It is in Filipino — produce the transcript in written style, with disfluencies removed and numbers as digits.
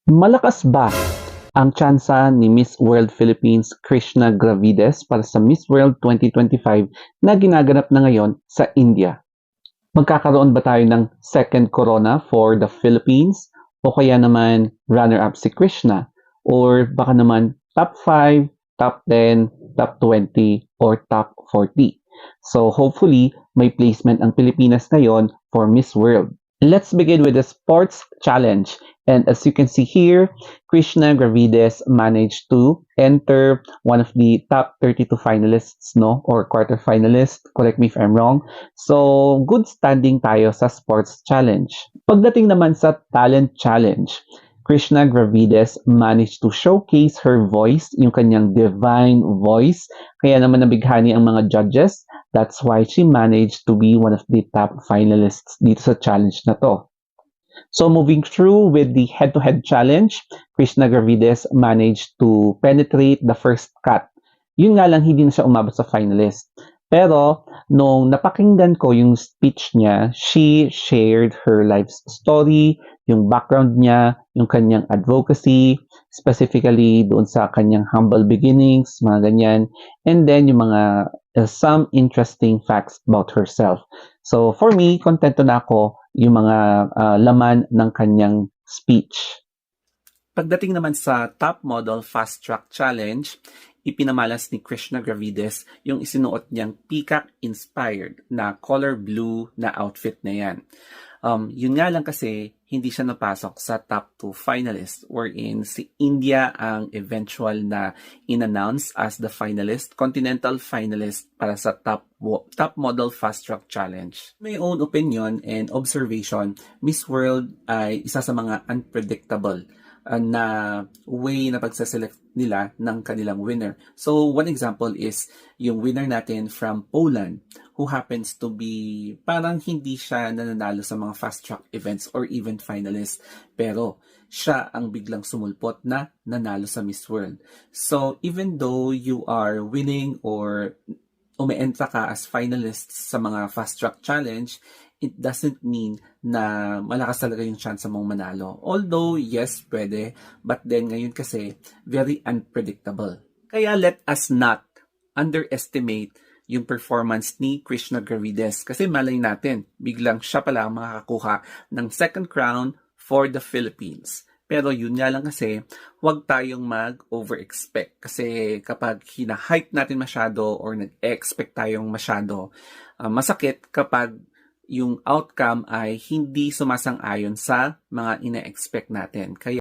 Malakas ba ang tsansa ni Miss World Philippines Krishna Gravides para sa Miss World 2025 na ginaganap na ngayon sa India? Magkakaroon ba tayo ng second corona for the Philippines? O kaya naman runner-up si Krishna? Or baka naman top 5, top 10, top 20, or top 40? So hopefully, may placement ang Pilipinas ngayon for Miss World. Let's begin with the sports challenge. And as you can see here, Krishna Gravides managed to enter one of the top 32 finalists, no? Or quarterfinalists. Correct me if I'm wrong. So, good standing tayo sa sports challenge. Pagdating naman sa talent challenge, Krishna Gravides managed to showcase her voice, yung kanyang divine voice. Kaya naman nabighani ang mga judges. That's why she managed to be one of the top finalists dito sa challenge na to. So moving through with the head-to-head challenge, Krishna Gravides managed to penetrate the first cut. Yun nga lang, hindi na siya umabot sa finalist. Pero, nung napakinggan ko yung speech niya, she shared her life story, yung background niya, yung kanyang advocacy, specifically doon sa kanyang humble beginnings, mga ganyan, and then yung mga some interesting facts about herself. So, for me, kontento na ako yung mga laman ng kanyang speech. Pagdating naman sa Top Model Fast Track Challenge, ipinamalas ni Krishna Gravides yung isinuot niyang peacock-inspired na color blue na outfit na yan. Yun nga lang kasi hindi siya napasok sa top 2 finalists wherein si India ang eventual na in-announce as the finalist, continental finalist para sa Top Model Fast Track Challenge. My own opinion and observation, Miss World ay isa sa mga unpredictable na way na pagsaselect nila ng kanilang winner. So, one example is yung winner natin from Poland who happens to be parang hindi siya nananalo sa mga fast track events or even finalists. Pero, siya ang biglang sumulpot na nanalo sa Miss World. So, even though you are winning or umeentra ka as finalist sa mga fast track challenge, it doesn't mean na malakas talaga yung chance mong manalo. Although, yes, pwede. But then, ngayon kasi, very unpredictable. Kaya let us not underestimate yung performance ni Krishna Gravides. Kasi malay natin, biglang siya pala ang makakakuha ng second crown for the Philippines. Pero yun nga lang kasi, huwag tayong mag-over-expect. Kasi kapag hina-hype natin masyado or nag-expect tayong masyado, masakit kapag yung outcome ay hindi sumasang-ayon sa mga ina-expect natin. Kaya